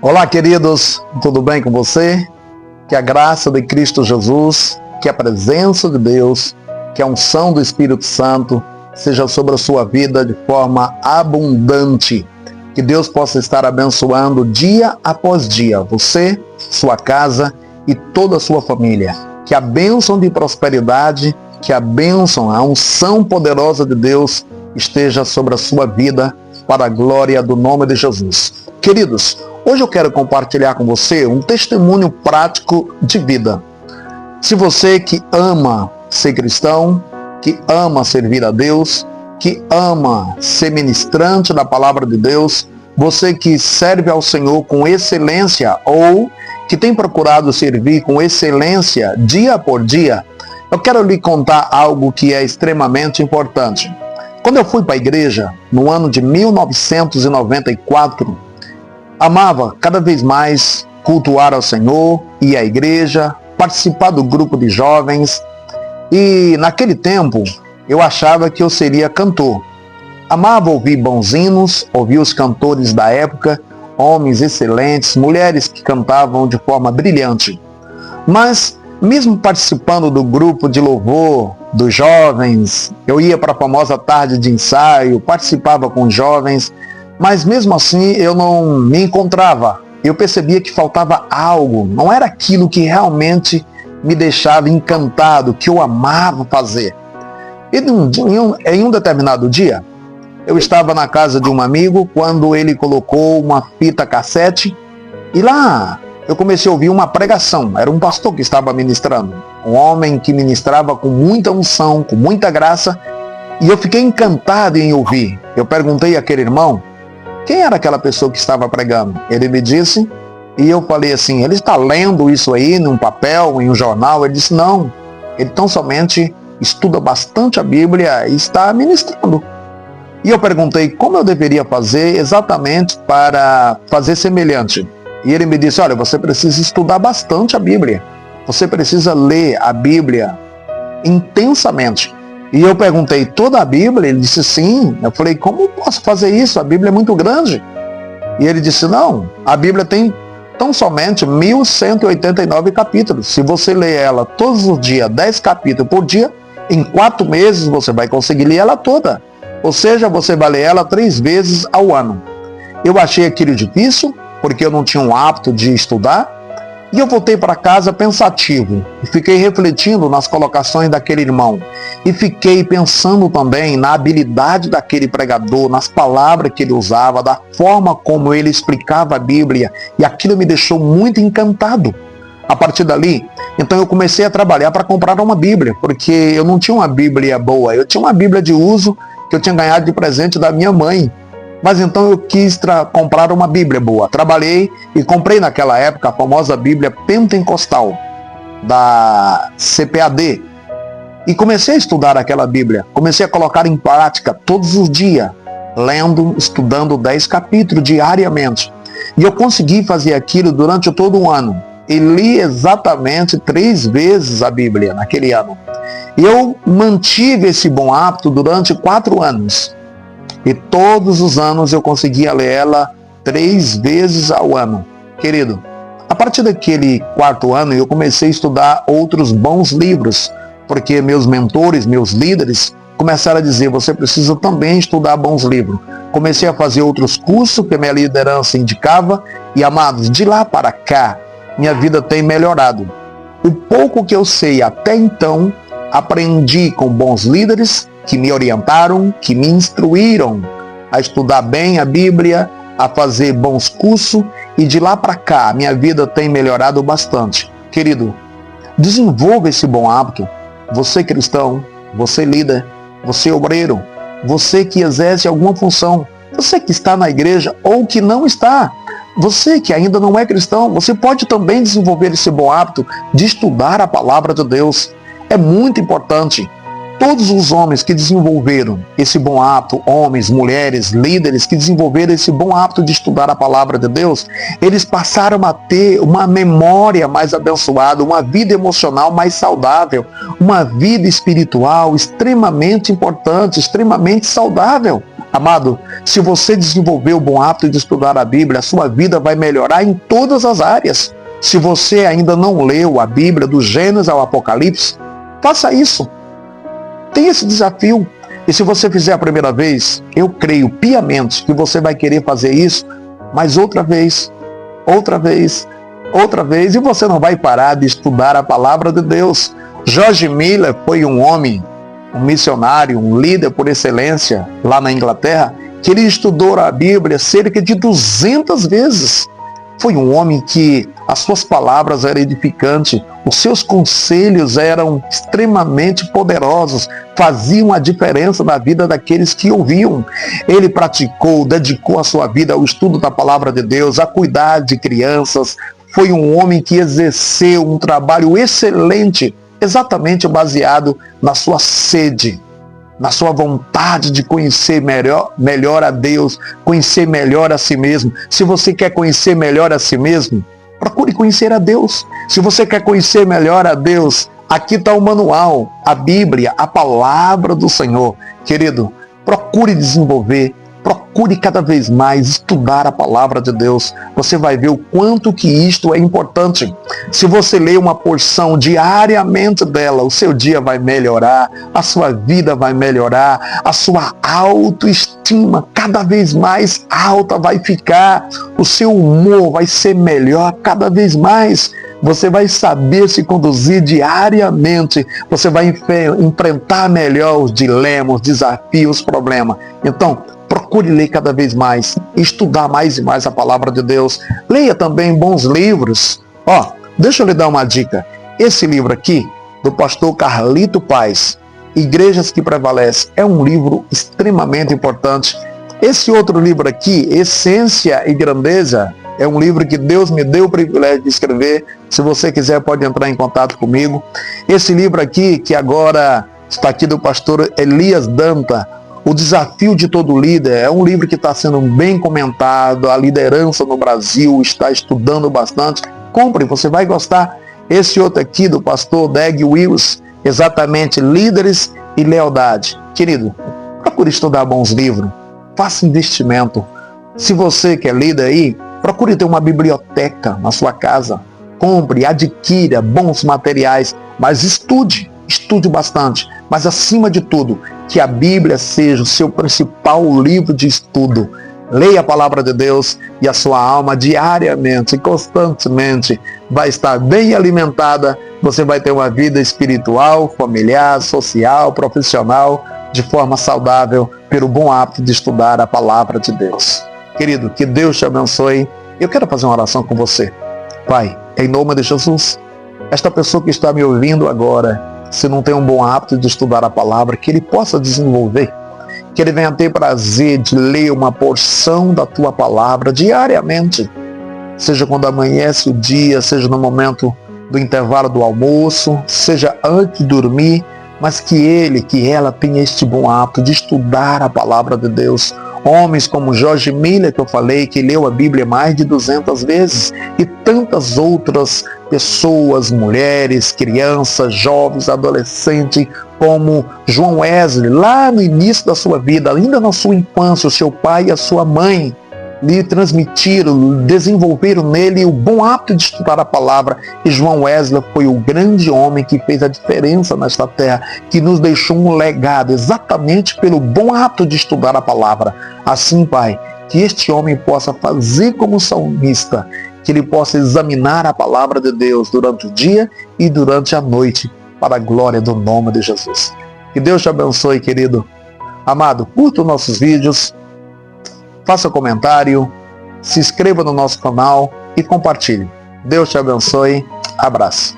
Olá, queridos, tudo bem com você? Que a graça de Cristo Jesus, que a presença de Deus, que a unção do Espírito Santo seja sobre a sua vida de forma abundante. Que Deus possa estar abençoando dia após dia você, sua casa e toda a sua família. Que a bênção de prosperidade, que a bênção, a unção poderosa de Deus esteja sobre a sua vida para a glória do nome de Jesus. Queridos, hoje eu quero compartilhar com você um testemunho prático de vida. Se você que ama ser cristão, que ama servir a Deus, que ama ser ministrante da palavra de Deus, você que serve ao Senhor com excelência ou que tem procurado servir com excelência dia por dia, eu quero lhe contar algo que é extremamente importante. Quando eu fui para a igreja, no ano de 1994, amava cada vez mais cultuar ao Senhor, ir à igreja, participar do grupo de jovens. E naquele tempo, eu achava que eu seria cantor. Amava ouvir bons hinos, ouvir os cantores da época, homens excelentes, mulheres que cantavam de forma brilhante. Mas, mesmo participando do grupo de louvor dos jovens, eu ia para a famosa tarde de ensaio, participava com os jovens, mas mesmo assim eu não me encontrava. Eu percebia que faltava algo, não era aquilo que realmente me deixava encantado, que eu amava fazer. E em um determinado dia, eu estava na casa de um amigo quando ele colocou uma fita cassete e lá eu comecei a ouvir uma pregação. Era um pastor que estava ministrando, um homem que ministrava com muita unção, com muita graça, e eu fiquei encantado em ouvir. Eu perguntei àquele irmão quem era aquela pessoa que estava pregando. Ele me disse, e eu falei assim, ele está lendo isso aí num papel, em um jornal? Ele disse, não, ele tão somente estuda bastante a Bíblia e está ministrando. E eu perguntei como eu deveria fazer exatamente para fazer semelhante. E ele me disse, olha, você precisa estudar bastante a Bíblia. Você precisa ler a Bíblia intensamente. E eu perguntei, toda a Bíblia? Ele disse, sim. Eu falei, como posso fazer isso? A Bíblia é muito grande. E ele disse, não, a Bíblia tem tão somente 1189 capítulos. Se você ler ela todos os dias, 10 capítulos por dia, em 4 meses você vai conseguir ler ela toda. Ou seja, você vai ler ela 3 vezes ao ano. Eu achei aquilo difícil, porque eu não tinha um hábito de estudar, e eu voltei para casa pensativo, e fiquei refletindo nas colocações daquele irmão, e fiquei pensando também na habilidade daquele pregador, nas palavras que ele usava, da forma como ele explicava a Bíblia, e aquilo me deixou muito encantado. A partir dali, então eu comecei a trabalhar para comprar uma Bíblia, porque eu não tinha uma Bíblia boa, eu tinha uma Bíblia de uso que eu tinha ganhado de presente da minha mãe. Mas então eu quis comprar uma Bíblia boa. Trabalhei e comprei naquela época a famosa Bíblia Pentecostal, da CPAD. E comecei a estudar aquela Bíblia. Comecei a colocar em prática todos os dias, lendo, estudando 10 capítulos diariamente. E eu consegui fazer aquilo durante todo um ano. E li exatamente 3 vezes a Bíblia naquele ano. E eu mantive esse bom hábito durante 4 anos. E todos os anos eu conseguia ler ela 3 vezes ao ano. Querido, a partir daquele 4º ano eu comecei a estudar outros bons livros, porque meus mentores, meus líderes, começaram a dizer, você precisa também estudar bons livros. Comecei a fazer outros cursos que minha liderança indicava, e amados, de lá para cá, minha vida tem melhorado. O pouco que eu sei até então, aprendi com bons líderes, que me orientaram, que me instruíram a estudar bem a Bíblia, a fazer bons cursos, e de lá para cá, minha vida tem melhorado bastante. Querido, desenvolva esse bom hábito. Você cristão, você líder, você obreiro, você que exerce alguma função, você que está na igreja ou que não está, você que ainda não é cristão, você pode também desenvolver esse bom hábito de estudar a palavra de Deus. É muito importante. Todos os homens que desenvolveram esse bom hábito, homens, mulheres, líderes que desenvolveram esse bom hábito de estudar a palavra de Deus, eles passaram a ter uma memória mais abençoada, uma vida emocional mais saudável, uma vida espiritual extremamente importante, extremamente saudável. Amado, se você desenvolver o bom hábito de estudar a Bíblia, a sua vida vai melhorar em todas as áreas. Se você ainda não leu a Bíblia do Gênesis ao Apocalipse, faça isso. Tem esse desafio. E se você fizer a primeira vez, eu creio piamente que você vai querer fazer isso, mas outra vez, e você não vai parar de estudar a palavra de Deus. George Miller foi um homem, um missionário, um líder por excelência lá na Inglaterra, que ele estudou a Bíblia cerca de 200 vezes. Foi um homem que as suas palavras eram edificantes, os seus conselhos eram extremamente poderosos, faziam a diferença na vida daqueles que ouviam. Ele praticou, dedicou a sua vida ao estudo da palavra de Deus, a cuidar de crianças. Foi um homem que exerceu um trabalho excelente, exatamente baseado na sua sede, na sua vontade de conhecer melhor a Deus, conhecer melhor a si mesmo. Se você quer conhecer melhor a si mesmo, procure conhecer a Deus. Se você quer conhecer melhor a Deus, aqui está o manual, a Bíblia, a palavra do Senhor. Querido, procure desenvolver, procure cada vez mais estudar a palavra de Deus. Você vai ver o quanto que isto é importante. Se você ler uma porção diariamente dela, o seu dia vai melhorar, a sua vida vai melhorar, a sua autoestima cada vez mais alta vai ficar, o seu humor vai ser melhor cada vez mais. Você vai saber se conduzir diariamente, você vai enfrentar melhor os dilemas, os desafios, os problemas. Então, procure ler cada vez mais, estudar mais e mais a palavra de Deus. Leia também bons livros. Deixa eu lhe dar uma dica. Esse livro aqui, do pastor Carlito Paz, Igrejas que Prevalecem, é um livro extremamente importante. Esse outro livro aqui, Essência e Grandeza, é um livro que Deus me deu o privilégio de escrever. Se você quiser, pode entrar em contato comigo. Esse livro aqui, que agora está aqui do pastor Elias Danta, O Desafio de Todo Líder, é um livro que está sendo bem comentado. A liderança no Brasil está estudando bastante. Compre, você vai gostar. Esse outro aqui do pastor Dag Wills, exatamente, Líderes e Lealdade. Querido, procure estudar bons livros. Faça investimento. Se você que é líder aí, procure ter uma biblioteca na sua casa. Compre, adquira bons materiais, mas estude bastante. Mas acima de tudo, que a Bíblia seja o seu principal livro de estudo. Leia a palavra de Deus e a sua alma diariamente, constantemente vai estar bem alimentada. Você vai ter uma vida espiritual, familiar, social, profissional, de forma saudável, pelo bom hábito de estudar a palavra de Deus. Querido, que Deus te abençoe. Eu quero fazer uma oração com você. Pai, em nome de Jesus, esta pessoa que está me ouvindo agora, se não tem um bom hábito de estudar a palavra, que ele possa desenvolver, que ele venha ter prazer de ler uma porção da tua palavra diariamente, seja quando amanhece o dia, seja no momento do intervalo do almoço, seja antes de dormir, mas que ele, que ela tenha este bom hábito de estudar a palavra de Deus. Homens como George Miller, que eu falei, que leu a Bíblia mais de 200 vezes, e tantas outras pessoas, mulheres, crianças, jovens, adolescentes, como João Wesley, lá no início da sua vida, ainda na sua infância, o seu pai e a sua mãe lhe transmitiram, desenvolveram nele o bom hábito de estudar a palavra, e João Wesley foi o grande homem que fez a diferença nesta terra, que nos deixou um legado exatamente pelo bom hábito de estudar a palavra. Assim, Pai, que este homem possa fazer como salmista, que ele possa examinar a palavra de Deus durante o dia e durante a noite, para a glória do nome de Jesus. Que Deus te abençoe, querido. Amado, curta os nossos vídeos, faça comentário, se inscreva no nosso canal e compartilhe. Deus te abençoe. Abraço.